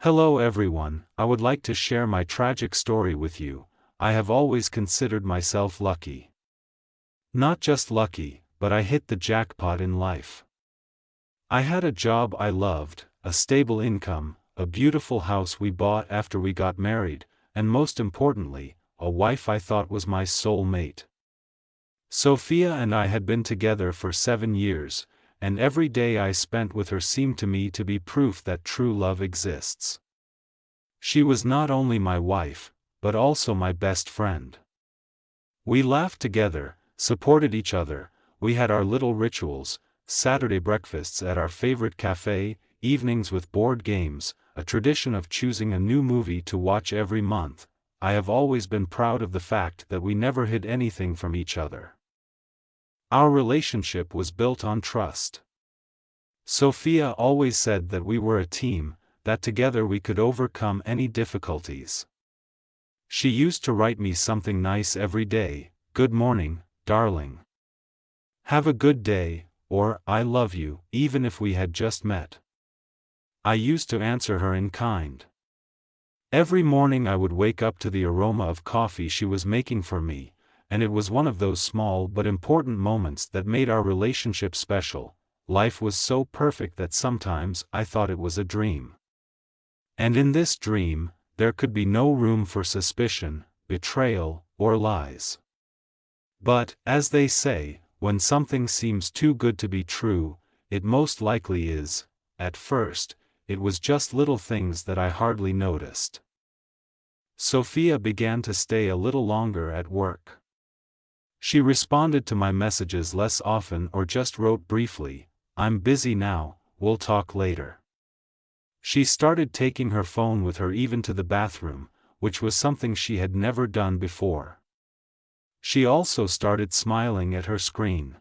Hello everyone, I would like to share my tragic story with you. I have always considered myself lucky. Not just lucky, but I hit the jackpot in life. I had a job I loved, a stable income, a beautiful house we bought after we got married, and most importantly, a wife I thought was my soul mate. Sophia and I had been together for 7 years, and every day I spent with her seemed to me to be proof that true love exists. She was not only my wife, but also my best friend. We laughed together, supported each other, we had our little rituals, Saturday breakfasts at our favorite cafe, evenings with board games, a tradition of choosing a new movie to watch every month. I have always been proud of the fact that we never hid anything from each other. Our relationship was built on trust. Sophia always said that we were a team, that together we could overcome any difficulties. She used to write me something nice every day, "Good morning, darling. Have a good day," or "I love you," even if we had just met. I used to answer her in kind. Every morning I would wake up to the aroma of coffee she was making for me, and it was one of those small but important moments that made our relationship special. Life was so perfect that sometimes I thought it was a dream. And in this dream, there could be no room for suspicion, betrayal, or lies. But, as they say, when something seems too good to be true, it most likely is. At first, it was just little things that I hardly noticed. Sophia began to stay a little longer at work. She responded to my messages less often or just wrote briefly, "I'm busy now, we'll talk later." She started taking her phone with her even to the bathroom, which was something she had never done before. She also started smiling at her screen.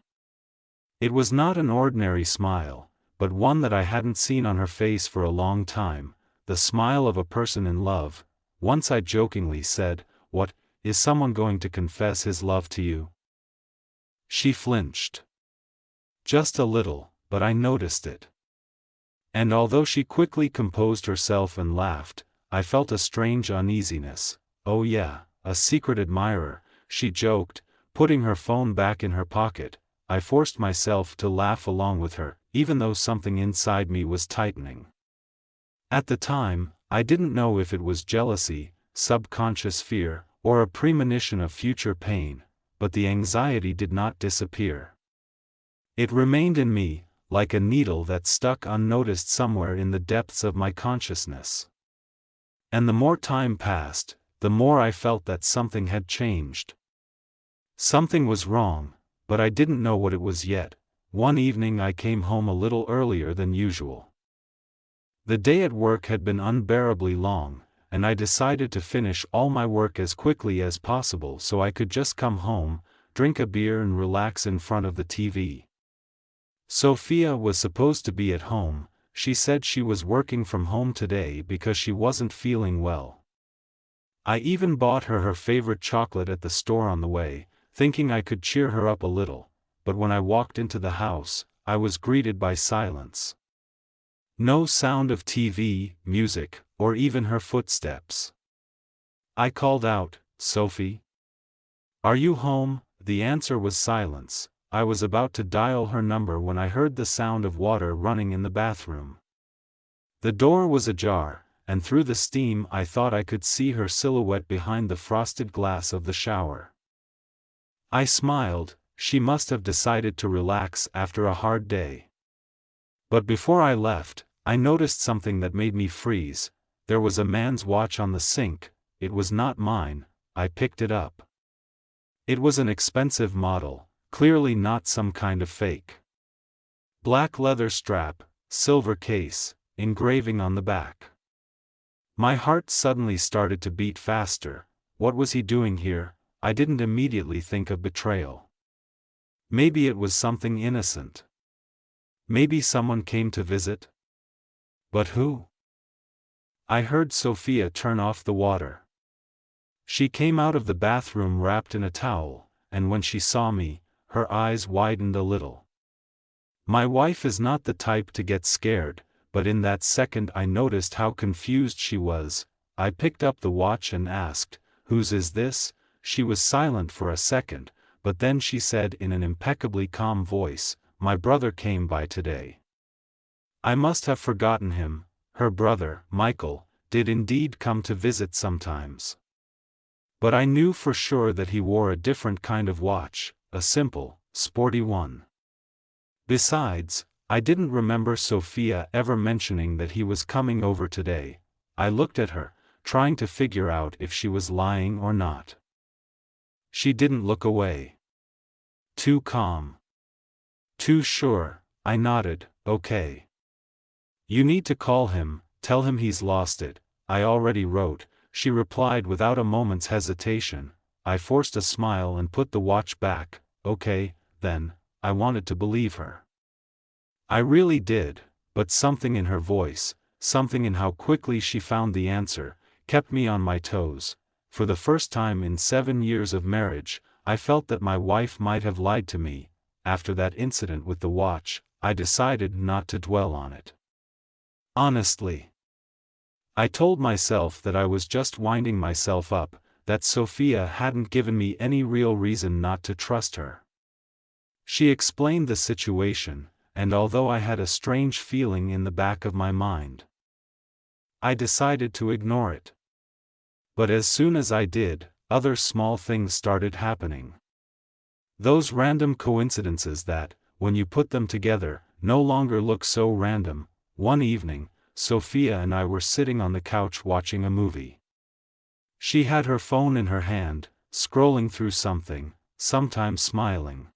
It was not an ordinary smile, but one that I hadn't seen on her face for a long time, the smile of a person in love. Once I jokingly said, "What, is someone going to confess his love to you?" She flinched. Just a little, but I noticed it. And although she quickly composed herself and laughed, I felt a strange uneasiness. "Oh yeah, a secret admirer," she joked, putting her phone back in her pocket. I forced myself to laugh along with her, even though something inside me was tightening. At the time, I didn't know if it was jealousy, subconscious fear, or a premonition of future pain, but the anxiety did not disappear. It remained in me, like a needle that stuck unnoticed somewhere in the depths of my consciousness. And the more time passed, the more I felt that something had changed. Something was wrong, but I didn't know what it was yet. One evening I came home a little earlier than usual. The day at work had been unbearably long, and I decided to finish all my work as quickly as possible so I could just come home, drink a beer and relax in front of the TV. Sophia was supposed to be at home. She said she was working from home today because she wasn't feeling well. I even bought her favorite chocolate at the store on the way, thinking I could cheer her up a little, but when I walked into the house, I was greeted by silence. No sound of TV, music, or even her footsteps. I called out, "Sophie? Are you home?" The answer was silence. I was about to dial her number when I heard the sound of water running in the bathroom. The door was ajar, and through the steam I thought I could see her silhouette behind the frosted glass of the shower. I smiled. She must have decided to relax after a hard day. But before I left, I noticed something that made me freeze. There was a man's watch on the sink. It was not mine. I picked it up. It was an expensive model, clearly not some kind of fake. Black leather strap, silver case, engraving on the back. My heart suddenly started to beat faster. What was he doing here? I didn't immediately think of betrayal. Maybe it was something innocent. Maybe someone came to visit? But who? I heard Sophia turn off the water. She came out of the bathroom wrapped in a towel, and when she saw me, her eyes widened a little. My wife is not the type to get scared, but in that second I noticed how confused she was. I picked up the watch and asked, "Whose is this?" She was silent for a second, but then she said in an impeccably calm voice, "My brother came by today." I must have forgotten him. Her brother, Michael, did indeed come to visit sometimes. But I knew for sure that he wore a different kind of watch, a simple, sporty one. Besides, I didn't remember Sophia ever mentioning that he was coming over today. I looked at her, trying to figure out if she was lying or not. She didn't look away. Too calm. Too sure. I nodded, "Okay. You need to call him, tell him he's lost it, I already wrote," she replied without a moment's hesitation. I forced a smile and put the watch back. "Okay, then." I wanted to believe her. I really did, but something in her voice, something in how quickly she found the answer, kept me on my toes. For the first time in 7 years of marriage, I felt that my wife might have lied to me. After that incident with the watch, I decided not to dwell on it. Honestly, I told myself that I was just winding myself up, that Sophia hadn't given me any real reason not to trust her. She explained the situation, and although I had a strange feeling in the back of my mind, I decided to ignore it. But as soon as I did, other small things started happening. Those random coincidences that, when you put them together, no longer look so random. One evening, Sophia and I were sitting on the couch watching a movie. She had her phone in her hand, scrolling through something, sometimes smiling.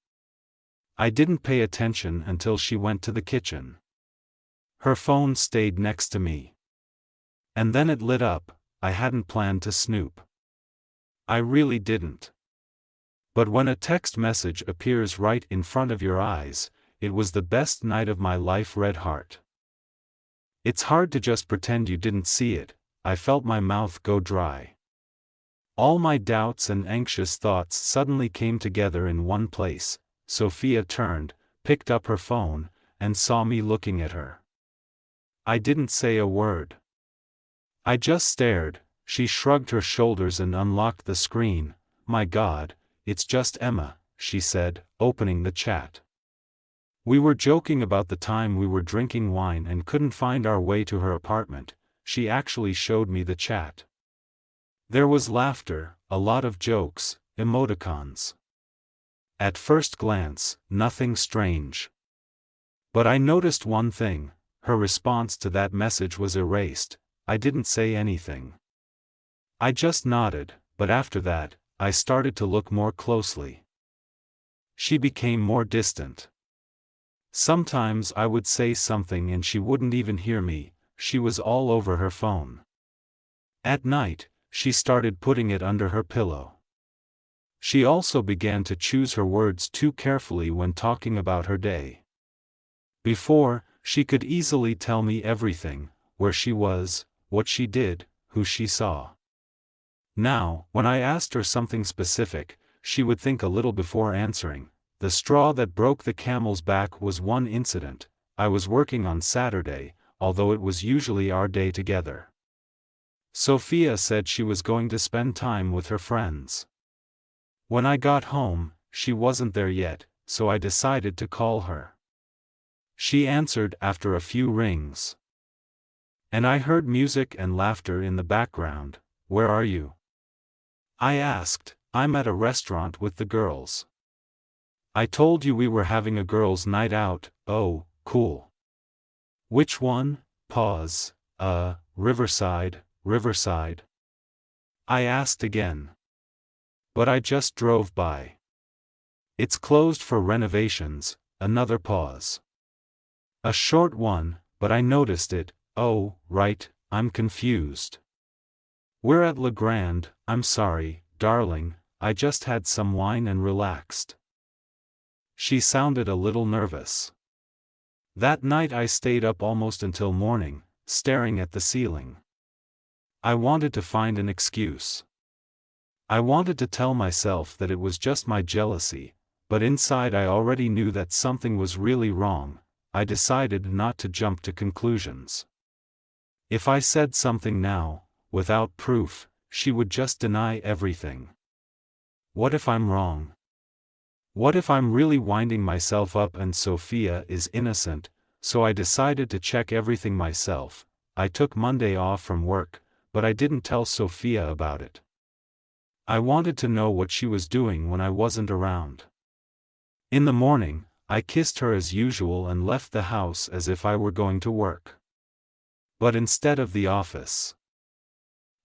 I didn't pay attention until she went to the kitchen. Her phone stayed next to me. And then it lit up. I hadn't planned to snoop. I really didn't. But when a text message appears right in front of your eyes, it was the best night of my life. Red heart. It's hard to just pretend you didn't see it. I felt my mouth go dry. All my doubts and anxious thoughts suddenly came together in one place. Sophia turned, picked up her phone, and saw me looking at her. I didn't say a word. I just stared. She shrugged her shoulders and unlocked the screen. "My God, it's just Emma," she said, opening the chat. We were joking about the time we were drinking wine and couldn't find our way to her apartment. She actually showed me the chat. There was laughter, a lot of jokes, emoticons. At first glance, nothing strange. But I noticed one thing: her response to that message was erased. I didn't say anything. I just nodded, but after that, I started to look more closely. She became more distant. Sometimes I would say something and she wouldn't even hear me. She was all over her phone. At night, she started putting it under her pillow. She also began to choose her words too carefully when talking about her day. Before, she could easily tell me everything: where she was, what she did, who she saw. Now, when I asked her something specific, she would think a little before answering. The straw that broke the camel's back was one incident. I was working on Saturday, although it was usually our day together. Sophia said she was going to spend time with her friends. When I got home, she wasn't there yet, so I decided to call her. She answered after a few rings. And I heard music and laughter in the background. "Where are you?" I asked. "I'm at a restaurant with the girls." "I told you we were having a girls' night out." "Oh, cool. Which one?" Pause. Riverside." I asked again. "But I just drove by." "It's closed for renovations." Another pause. A short one, but I noticed it. "Oh, right, I'm confused. We're at Le Grand." "I'm sorry, darling, I just had some wine and relaxed." She sounded a little nervous. That night I stayed up almost until morning, staring at the ceiling. I wanted to find an excuse. I wanted to tell myself that it was just my jealousy, but inside I already knew that something was really wrong. I decided not to jump to conclusions. If I said something now, without proof, she would just deny everything. What if I'm wrong? What if I'm really winding myself up and Sophia is innocent? So I decided to check everything myself. I took Monday off from work, but I didn't tell Sophia about it. I wanted to know what she was doing when I wasn't around. In the morning, I kissed her as usual and left the house as if I were going to work. But instead of the office,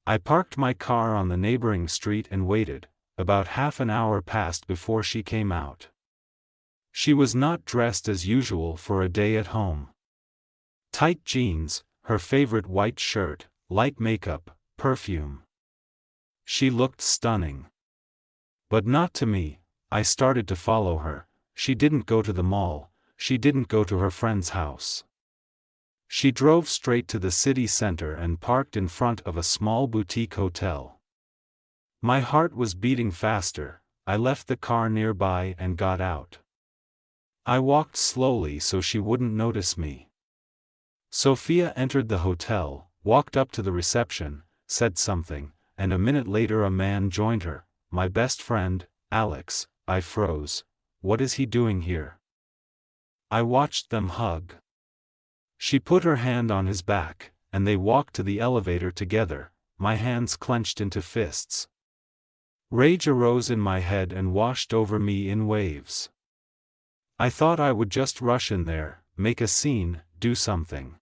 I parked my car on the neighboring street and waited. About half an hour passed before she came out. She was not dressed as usual for a day at home. Tight jeans, her favorite white shirt, light makeup, perfume. She looked stunning. But not to me. I started to follow her. She didn't go to the mall, she didn't go to her friend's house. She drove straight to the city center and parked in front of a small boutique hotel. My heart was beating faster. I left the car nearby and got out. I walked slowly so she wouldn't notice me. Sophia entered the hotel, walked up to the reception, said something, and a minute later a man joined her, my best friend, Alex. I froze. What is he doing here? I watched them hug. She put her hand on his back, and they walked to the elevator together, my hands clenched into fists. Rage arose in my head and washed over me in waves. I thought I would just rush in there, make a scene, do something.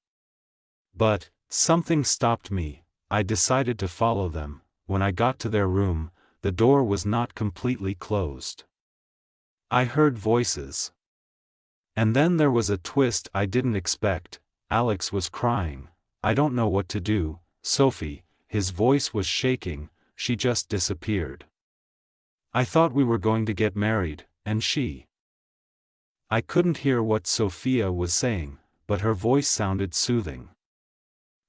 But something stopped me. I decided to follow them. When I got to their room, the door was not completely closed. I heard voices. And then there was a twist I didn't expect. Alex was crying. I don't know what to do, Sophie. His voice was shaking. She just disappeared. I thought we were going to get married, and she. I couldn't hear what Sophia was saying, but her voice sounded soothing.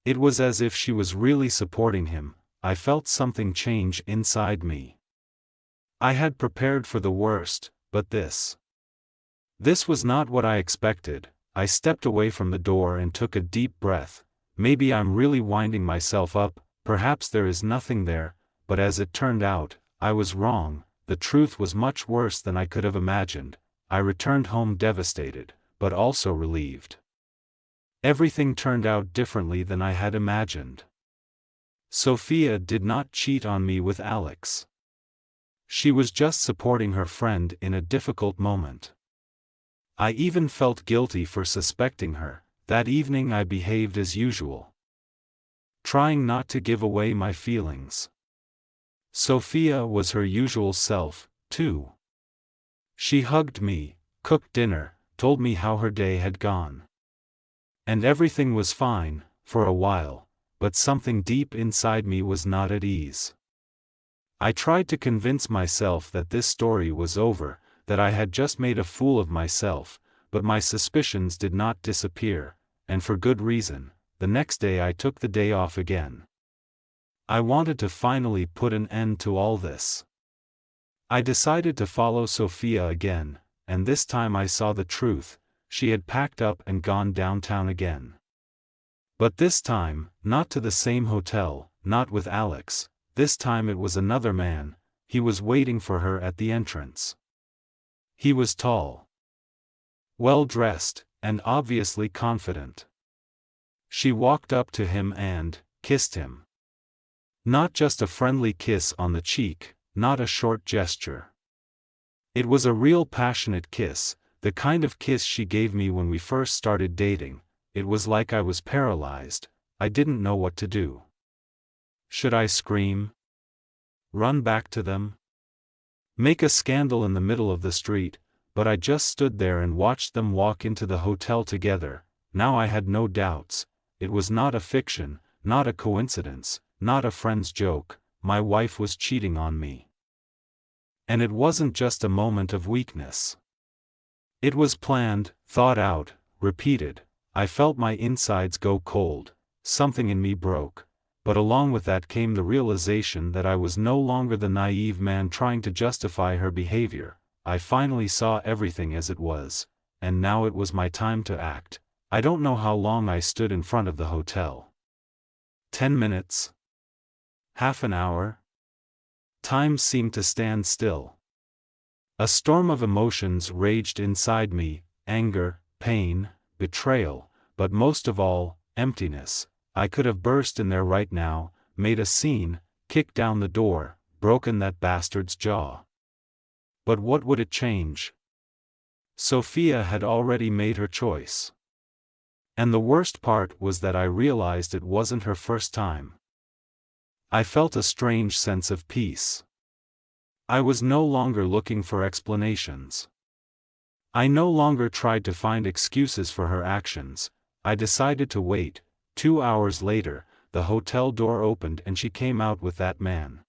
It was as if she was really supporting him. I felt something change inside me. I had prepared for the worst, but this was not what I expected. I stepped away from the door and took a deep breath. Maybe I'm really winding myself up, perhaps there is nothing there, but as it turned out, I was wrong. The truth was much worse than I could have imagined. I returned home devastated, but also relieved. Everything turned out differently than I had imagined. Sophia did not cheat on me with Alex. She was just supporting her friend in a difficult moment. I even felt guilty for suspecting her. That evening I behaved as usual, trying not to give away my feelings. Sophia was her usual self, too. She hugged me, cooked dinner, told me how her day had gone. And everything was fine, for a while, but something deep inside me was not at ease. I tried to convince myself that this story was over, that I had just made a fool of myself, but my suspicions did not disappear, and for good reason. The next day I took the day off again. I wanted to finally put an end to all this. I decided to follow Sophia again, and this time I saw the truth. She had packed up and gone downtown again. But this time, not to the same hotel, not with Alex. This time it was another man. He was waiting for her at the entrance. He was tall, well-dressed, and obviously confident. She walked up to him and kissed him. Not just a friendly kiss on the cheek, not a short gesture. It was a real passionate kiss, the kind of kiss she gave me when we first started dating. It was like I was paralyzed. I didn't know what to do. Should I scream? Run back to them? Make a scandal in the middle of the street? But I just stood there and watched them walk into the hotel together. Now I had no doubts. It was not a fiction, not a coincidence, not a friend's joke. My wife was cheating on me. And it wasn't just a moment of weakness. It was planned, thought out, repeated. I felt my insides go cold. Something in me broke. But along with that came the realization that I was no longer the naive man trying to justify her behavior. I finally saw everything as it was. and now it was my time to act. I don't know how long I stood in front of the hotel. 10 minutes? Half an hour? Time seemed to stand still. A storm of emotions raged inside me: anger, pain, betrayal, but most of all, emptiness. I could have burst in there right now, made a scene, kicked down the door, broken that bastard's jaw. But what would it change? Sophia had already made her choice. And the worst part was that I realized it wasn't her first time. I felt a strange sense of peace. I was no longer looking for explanations. I no longer tried to find excuses for her actions. I decided to wait. 2 hours later, the hotel door opened and she came out with that man.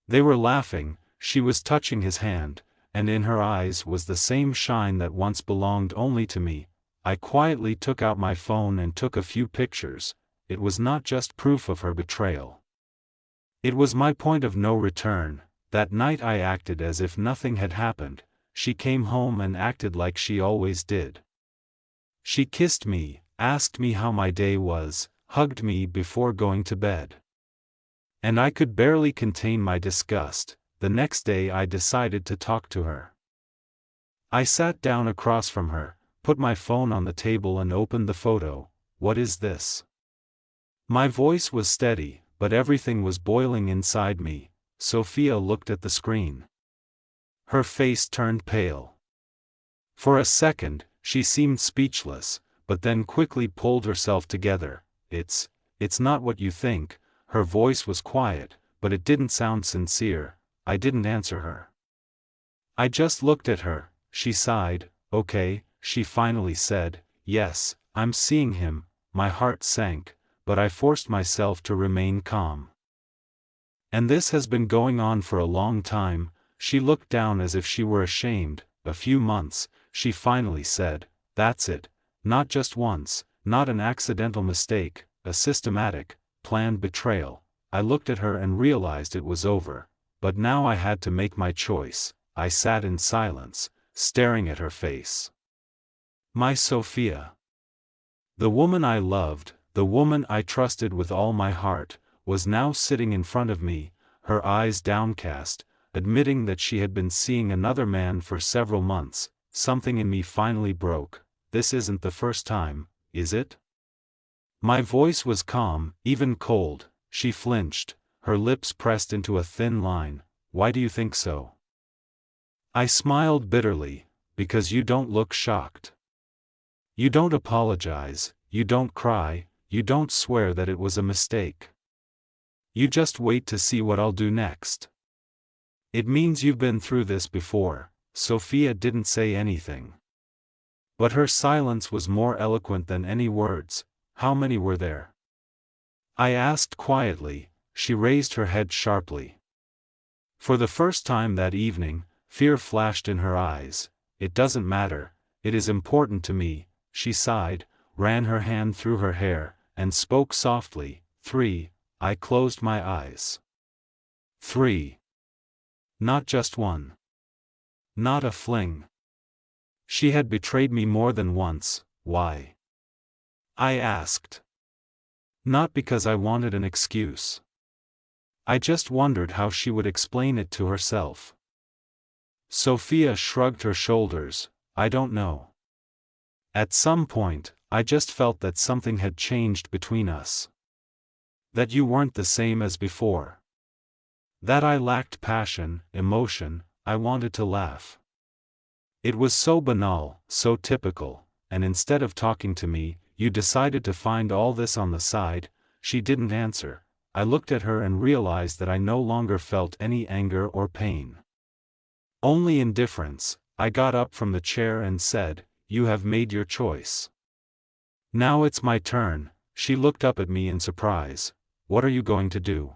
They were laughing, she was touching his hand, and in her eyes was the same shine that once belonged only to me. I quietly took out my phone and took a few pictures. It was not just proof of her betrayal. It was my point of no return. That night I acted as if nothing had happened. She came home and acted like she always did. She kissed me, asked me how my day was, hugged me before going to bed. And I could barely contain my disgust. The next day I decided to talk to her. I sat down across from her, put my phone on the table and opened the photo. What is this? My voice was steady, but everything was boiling inside me. Sophia looked at the screen. Her face turned pale. For a second, she seemed speechless, but then quickly pulled herself together. It's not what you think. Her voice was quiet, but it didn't sound sincere. I didn't answer her. I just looked at her. She sighed. Okay, she finally said. Yes, I'm seeing him. My heart sank, but I forced myself to remain calm. And this has been going on for a long time. She looked down as if she were ashamed. A few months, she finally said. That's it. Not just once, not an accidental mistake, a systematic, planned betrayal. I looked at her and realized it was over. But now I had to make my choice. I sat in silence, staring at her face. My Sophia. The woman I loved, the woman I trusted with all my heart, was now sitting in front of me, her eyes downcast, admitting that she had been seeing another man for several months. Something in me finally broke. This isn't the first time, is it? My voice was calm, even cold. She flinched, her lips pressed into a thin line. Why do you think so? I smiled bitterly. Because you don't look shocked. You don't apologize, you don't cry, you don't swear that it was a mistake. You just wait to see what I'll do next. It means you've been through this before. Sophia didn't say anything. But her silence was more eloquent than any words. How many were there? I asked quietly. She raised her head sharply. For the first time that evening, fear flashed in her eyes. It doesn't matter, it is important to me. She sighed, ran her hand through her hair, and spoke softly. 3. I closed my eyes. 3. Not just one. Not a fling. She had betrayed me more than once. Why? I asked. Not because I wanted an excuse. I just wondered how she would explain it to herself. Sophia shrugged her shoulders. I don't know. At some point, I just felt that something had changed between us. That you weren't the same as before. That I lacked passion, emotion. I wanted to laugh. It was so banal, so typical, and instead of talking to me, you decided to find all this on the side. She didn't answer. I looked at her and realized that I no longer felt any anger or pain. Only indifference. I got up from the chair and said, You have made your choice. Now it's my turn. She looked up at me in surprise. What are you going to do?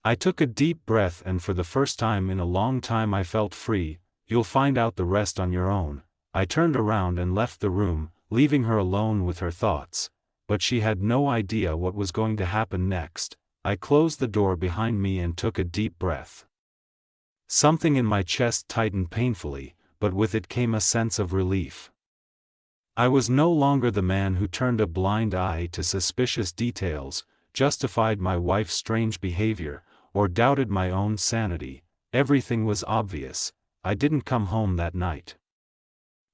I took a deep breath and for the first time in a long time I felt free. You'll find out the rest on your own. I turned around and left the room, leaving her alone with her thoughts. But she had no idea what was going to happen next. I closed the door behind me and took a deep breath. Something in my chest tightened painfully, but with it came a sense of relief. I was no longer the man who turned a blind eye to suspicious details, justified my wife's strange behavior, or doubted my own sanity. Everything was obvious. I didn't come home that night.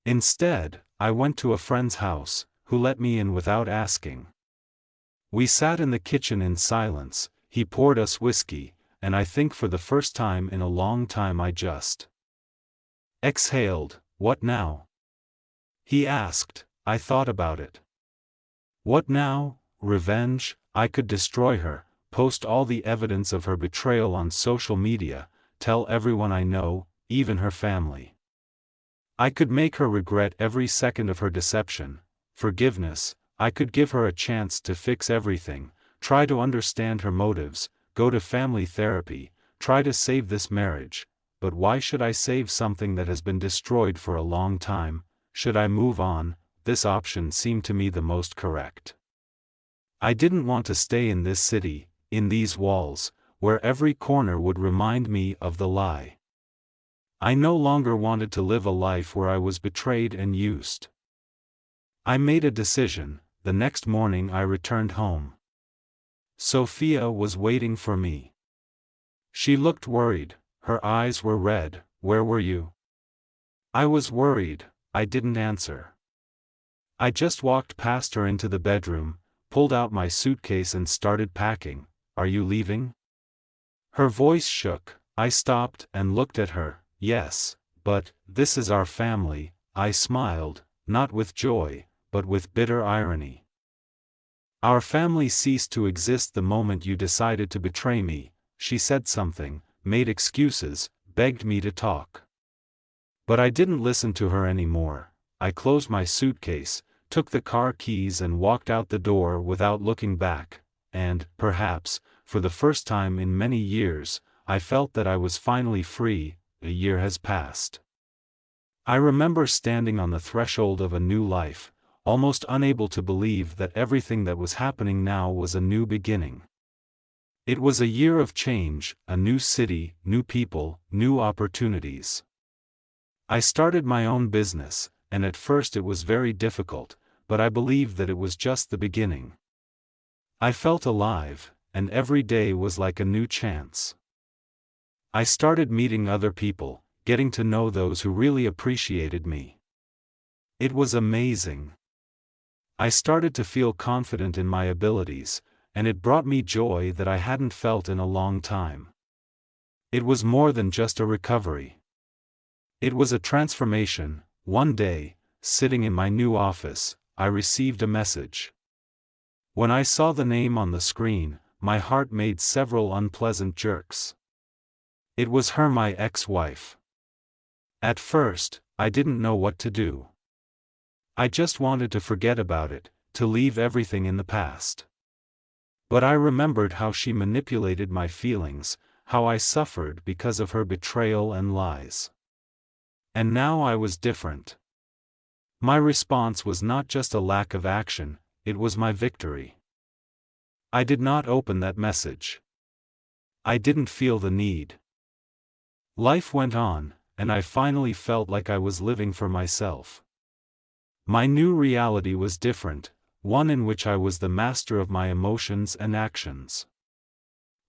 Instead, I went to a friend's house, who let me in without asking. We sat in the kitchen in silence. He poured us whiskey, and I think for the first time in a long time I just exhaled. "What now?" he asked. I thought about it. What now? Revenge? I could destroy her, post all the evidence of her betrayal on social media, tell everyone I know, even her family. I could make her regret every second of her deception. Forgiveness, I could give her a chance to fix everything, try to understand her motives, go to family therapy, try to save this marriage. But why should I save something that has been destroyed for a long time? Should I move on? This option seemed to me the most correct. I didn't want to stay in this city, in these walls, where every corner would remind me of the lie. I no longer wanted to live a life where I was betrayed and used. I made a decision. The next morning I returned home. Sophia was waiting for me. She looked worried, her eyes were red. "Where were you?" I was worried. I didn't answer. I just walked past her into the bedroom, pulled out my suitcase and started packing. "Are you leaving?" Her voice shook. I stopped and looked at her. "Yes, but this is our family." I smiled, not with joy, but with bitter irony. "Our family ceased to exist the moment you decided to betray me." She said something, made excuses, begged me to talk. But I didn't listen to her anymore. I closed my suitcase, took the car keys and walked out the door without looking back, and, perhaps, for the first time in many years, I felt that I was finally free. A year has passed. I remember standing on the threshold of a new life, almost unable to believe that everything that was happening now was a new beginning. It was a year of change, a new city, new people, new opportunities. I started my own business, and at first it was very difficult, but I believed that it was just the beginning. I felt alive, and every day was like a new chance. I started meeting other people, getting to know those who really appreciated me. It was amazing. I started to feel confident in my abilities, and it brought me joy that I hadn't felt in a long time. It was more than just a recovery. It was a transformation. One day, sitting in my new office, I received a message. When I saw the name on the screen, my heart made several unpleasant jerks. It was her, my ex-wife. At first, I didn't know what to do. I just wanted to forget about it, to leave everything in the past. But I remembered how she manipulated my feelings, how I suffered because of her betrayal and lies. And now I was different. My response was not just a lack of action, it was my victory. I did not open that message. I didn't feel the need. Life went on, and I finally felt like I was living for myself. My new reality was different, one in which I was the master of my emotions and actions.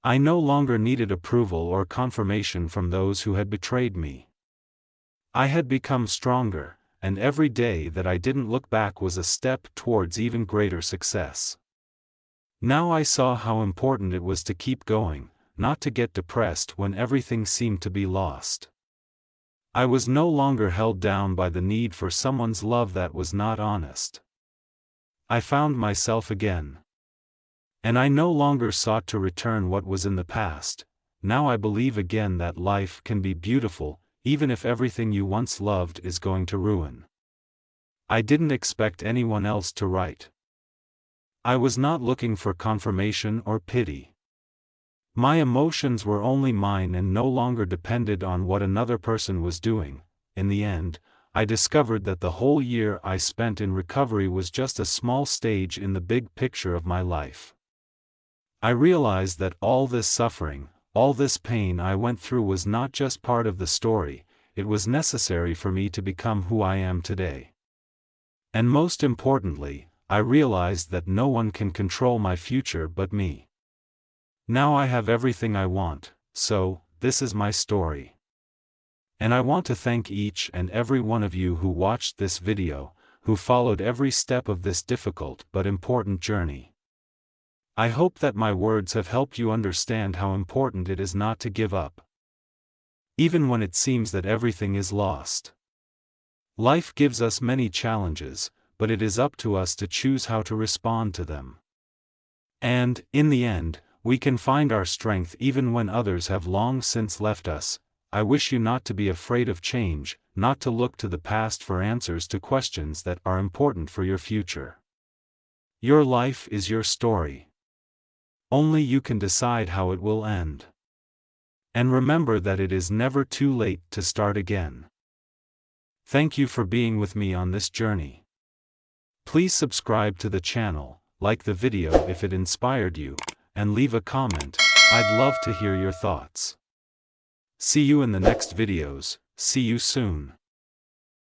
I no longer needed approval or confirmation from those who had betrayed me. I had become stronger, and every day that I didn't look back was a step towards even greater success. Now I saw how important it was to keep going, not to get depressed when everything seemed to be lost. I was no longer held down by the need for someone's love that was not honest. I found myself again. And I no longer sought to return what was in the past. Now I believe again that life can be beautiful, even if everything you once loved is going to ruin. I didn't expect anyone else to write. I was not looking for confirmation or pity. My emotions were only mine and no longer depended on what another person was doing. In the end, I discovered that the whole year I spent in recovery was just a small stage in the big picture of my life. I realized that all this suffering, all this pain I went through was not just part of the story, it was necessary for me to become who I am today. And most importantly, I realized that no one can control my future but me. Now I have everything I want, so, this is my story. And I want to thank each and every one of you who watched this video, who followed every step of this difficult but important journey. I hope that my words have helped you understand how important it is not to give up, even when it seems that everything is lost. Life gives us many challenges, but it is up to us to choose how to respond to them. And, in the end, we can find our strength even when others have long since left us. I wish you not to be afraid of change, not to look to the past for answers to questions that are important for your future. Your life is your story. Only you can decide how it will end. And remember that it is never too late to start again. Thank you for being with me on this journey. Please subscribe to the channel, like the video if it inspired you, and leave a comment. I'd love to hear your thoughts. See you in the next videos. See you soon.